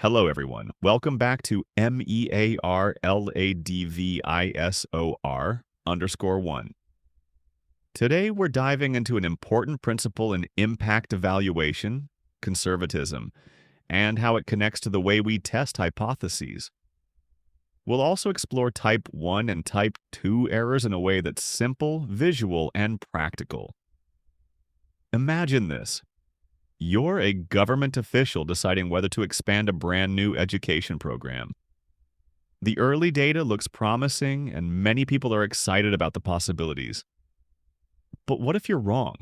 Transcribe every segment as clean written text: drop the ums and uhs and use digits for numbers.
Hello, everyone. Welcome back to MEARLADVISOR_1. Today, we're diving into an important principle in impact evaluation, conservatism, and how it connects to the way we test hypotheses. We'll also explore type 1 and type 2 errors in a way that's simple, visual, and practical. Imagine this. You're a government official deciding whether to expand a brand new education program. The early data looks promising, and many people are excited about the possibilities. But what if you're wrong?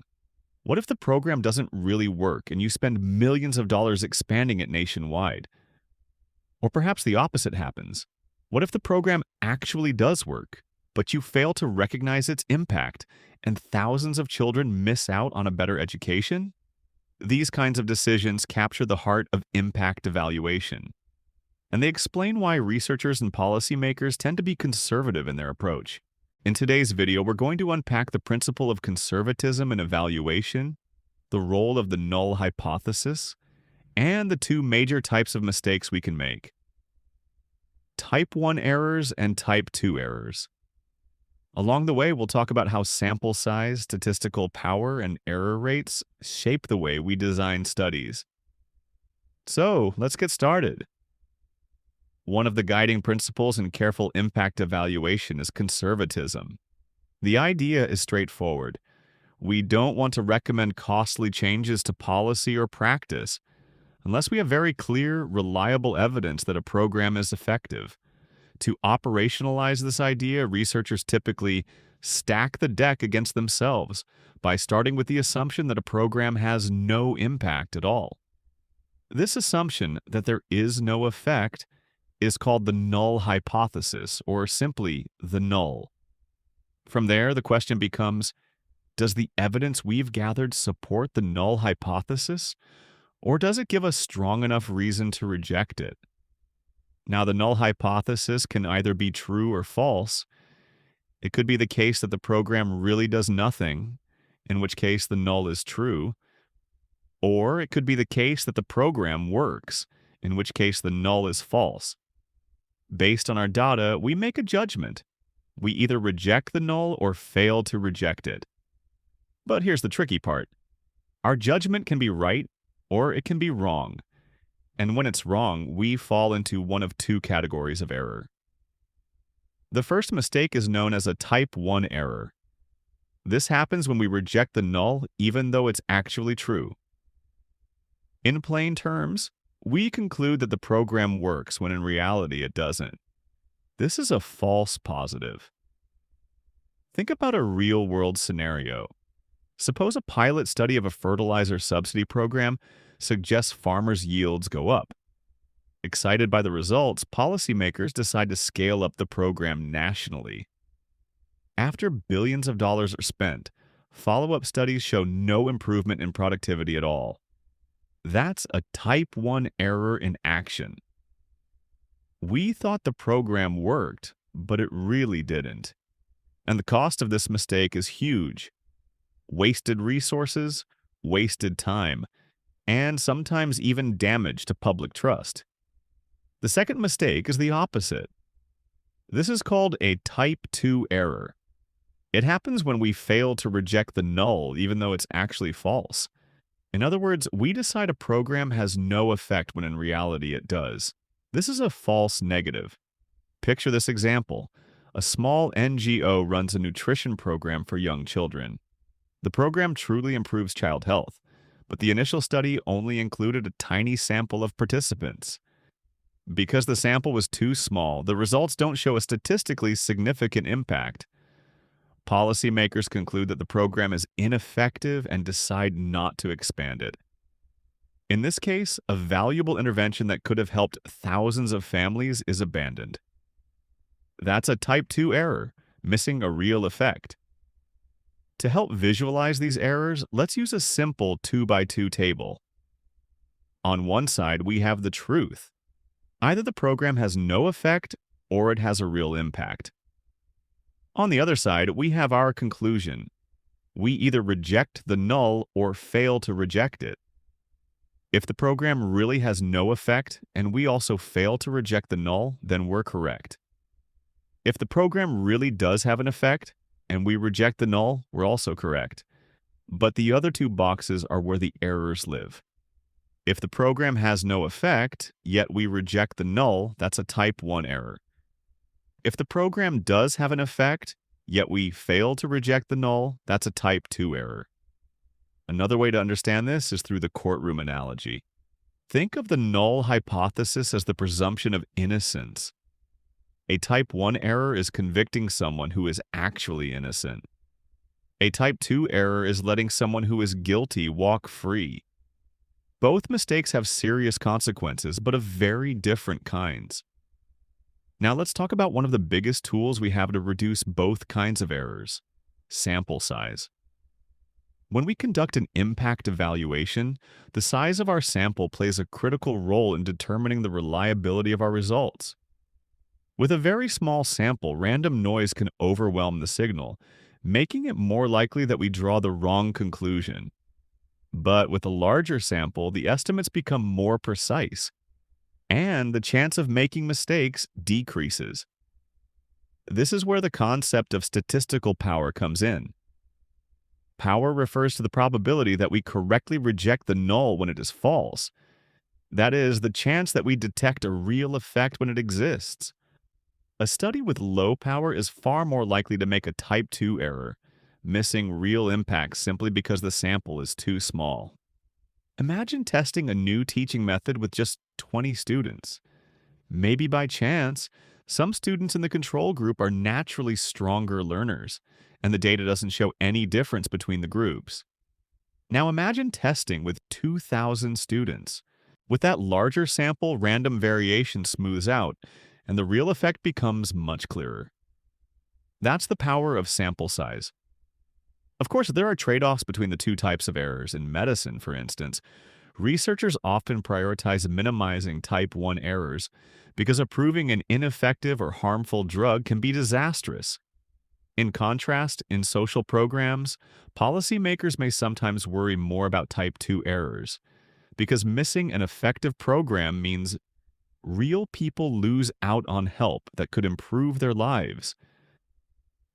What if the program doesn't really work and you spend millions of dollars expanding it nationwide? Or perhaps the opposite happens. What if the program actually does work, but you fail to recognize its impact and thousands of children miss out on a better education? These kinds of decisions capture the heart of impact evaluation, and they explain why researchers and policymakers tend to be conservative in their approach. In today's video, we're going to unpack the principle of conservatism in evaluation, the role of the null hypothesis, and the two major types of mistakes we can make: type 1 errors and type 2 errors. Along the way, we'll talk about how sample size, statistical power, and error rates shape the way we design studies. So, let's get started. One of the guiding principles in careful impact evaluation is conservatism. The idea is straightforward. We don't want to recommend costly changes to policy or practice unless we have very clear, reliable evidence that a program is effective. To operationalize this idea, researchers typically stack the deck against themselves by starting with the assumption that a program has no impact at all. This assumption that there is no effect is called the null hypothesis, or simply the null. From there, the question becomes, does the evidence we've gathered support the null hypothesis, or does it give us strong enough reason to reject it? Now, the null hypothesis can either be true or false. It could be the case that the program really does nothing, in which case the null is true, or it could be the case that the program works, in which case the null is false. Based on our data, we make a judgment. We either reject the null or fail to reject it. But here's the tricky part. Our judgment can be right or it can be wrong. And when it's wrong, we fall into one of two categories of error. The first mistake is known as a type 1 error. This happens when we reject the null even though it's actually true. In plain terms, we conclude that the program works when in reality it doesn't. This is a false positive. Think about a real-world scenario. Suppose a pilot study of a fertilizer subsidy program suggests farmers' yields go up. Excited by the results, policymakers decide to scale up the program nationally. After billions of dollars are spent, follow-up studies show no improvement in productivity at all. That's a type 1 error in action. We thought the program worked, but it really didn't. And the cost of this mistake is huge. Wasted resources, wasted time, and sometimes even damage to public trust. The second mistake is the opposite. This is called a type 2 error. It happens when we fail to reject the null even though it's actually false. In other words, we decide a program has no effect when in reality it does. This is a false negative. Picture this example. A small NGO runs a nutrition program for young children. The program truly improves child health, but the initial study only included a tiny sample of participants. Because the sample was too small, the results don't show a statistically significant impact. Policymakers conclude that the program is ineffective and decide not to expand it. In this case, a valuable intervention that could have helped thousands of families is abandoned. That's a type 2 error, missing a real effect. To help visualize these errors, let's use a simple 2x2 table. On one side, we have the truth. Either the program has no effect or it has a real impact. On the other side, we have our conclusion. We either reject the null or fail to reject it. If the program really has no effect and we also fail to reject the null, then we're correct. If the program really does have an effect and we reject the null, we're also correct. But the other two boxes are where the errors live. If the program has no effect, yet we reject the null, that's a type 1 error. If the program does have an effect, yet we fail to reject the null, that's a type 2 error. Another way to understand this is through the courtroom analogy. Think of the null hypothesis as the presumption of innocence. A type 1 error is convicting someone who is actually innocent. A type 2 error is letting someone who is guilty walk free. Both mistakes have serious consequences, but of very different kinds. Now let's talk about one of the biggest tools we have to reduce both kinds of errors: sample size. When we conduct an impact evaluation, the size of our sample plays a critical role in determining the reliability of our results. With a very small sample, random noise can overwhelm the signal, making it more likely that we draw the wrong conclusion. But with a larger sample, the estimates become more precise, and the chance of making mistakes decreases. This is where the concept of statistical power comes in. Power refers to the probability that we correctly reject the null when it is false. That is, the chance that we detect a real effect when it exists. A study with low power is far more likely to make a type 2 error, missing real impacts simply because the sample is too small. Imagine testing a new teaching method with just 20 students. Maybe by chance, some students in the control group are naturally stronger learners, and the data doesn't show any difference between the groups. Now imagine testing with 2,000 students. With that larger sample, random variation smooths out, and the real effect becomes much clearer. That's the power of sample size. Of course, there are trade-offs between the two types of errors. In medicine, for instance, researchers often prioritize minimizing type 1 errors because approving an ineffective or harmful drug can be disastrous. In contrast, in social programs, policymakers may sometimes worry more about type 2 errors because missing an effective program means real people lose out on help that could improve their lives.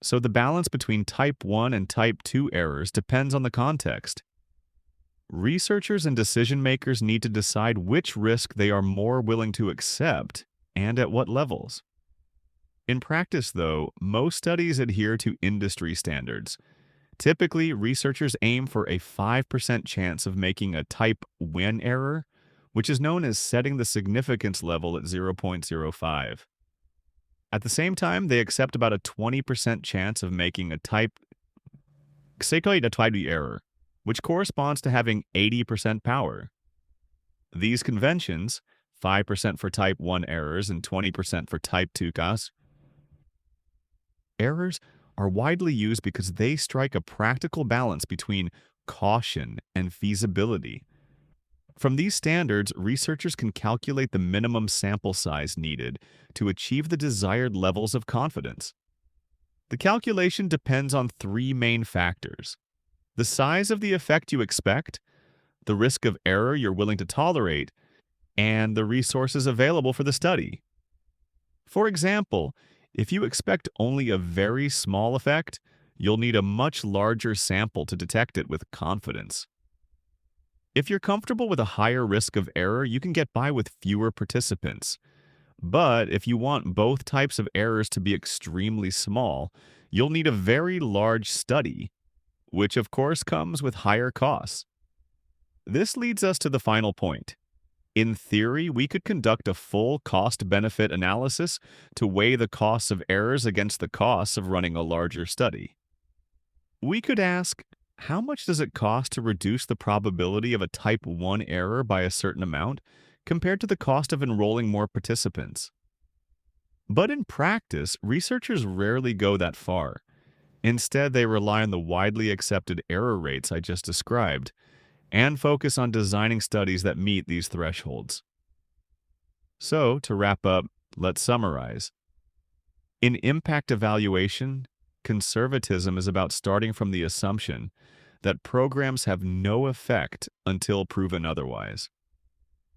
So the balance between type 1 and type 2 errors depends on the context. Researchers and decision makers need to decide which risk they are more willing to accept and at what levels. In practice, though, most studies adhere to industry standards. Typically, researchers aim for a 5% chance of making a type 1 error, which is known as setting the significance level at 0.05. At the same time, they accept about a 20% chance of making a type error, which corresponds to having 80% power. These conventions, 5% for type 1 errors and 20% for type 2 errors, are widely used because they strike a practical balance between caution and feasibility. From these standards, researchers can calculate the minimum sample size needed to achieve the desired levels of confidence. The calculation depends on three main factors: the size of the effect you expect, the risk of error you're willing to tolerate, and the resources available for the study. For example, if you expect only a very small effect, you'll need a much larger sample to detect it with confidence. If you're comfortable with a higher risk of error, you can get by with fewer participants. But if you want both types of errors to be extremely small, you'll need a very large study, which of course comes with higher costs. This leads us to the final point. In theory, we could conduct a full cost-benefit analysis to weigh the costs of errors against the costs of running a larger study. We could ask, how much does it cost to reduce the probability of a type 1 error by a certain amount compared to the cost of enrolling more participants? But in practice, researchers rarely go that far. Instead, they rely on the widely accepted error rates I just described and focus on designing studies that meet these thresholds. So, to wrap up, let's summarize. In impact evaluation, conservatism is about starting from the assumption that programs have no effect until proven otherwise.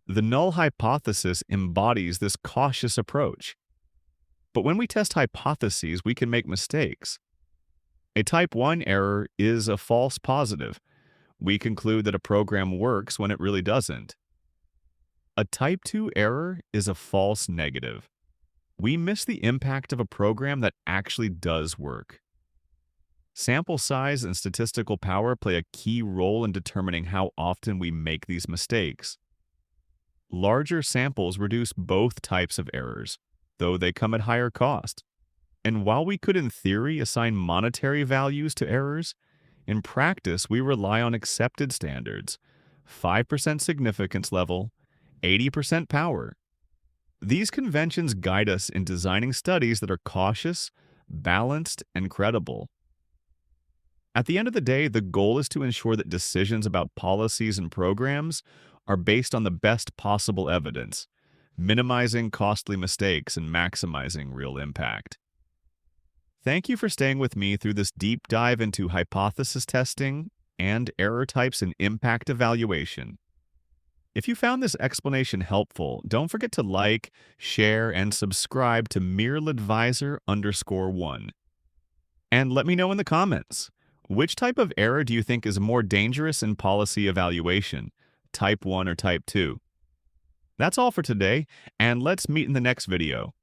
The null hypothesis embodies this cautious approach. But when we test hypotheses, we can make mistakes. A type 1 error is a false positive. We conclude that a program works when it really doesn't. A type 2 error is a false negative. We miss the impact of a program that actually does work. Sample size and statistical power play a key role in determining how often we make these mistakes. Larger samples reduce both types of errors, though they come at higher cost. And while we could in theory assign monetary values to errors, in practice we rely on accepted standards: 5% significance level, 80% power. These conventions guide us in designing studies that are cautious, balanced, and credible. At the end of the day, the goal is to ensure that decisions about policies and programs are based on the best possible evidence, minimizing costly mistakes and maximizing real impact. Thank you for staying with me through this deep dive into hypothesis testing and error types in impact evaluation. If you found this explanation helpful, don't forget to like, share, and subscribe to MiralAdvisor_1. And let me know in the comments, which type of error do you think is more dangerous in policy evaluation, type 1 or type 2? That's all for today, and let's meet in the next video.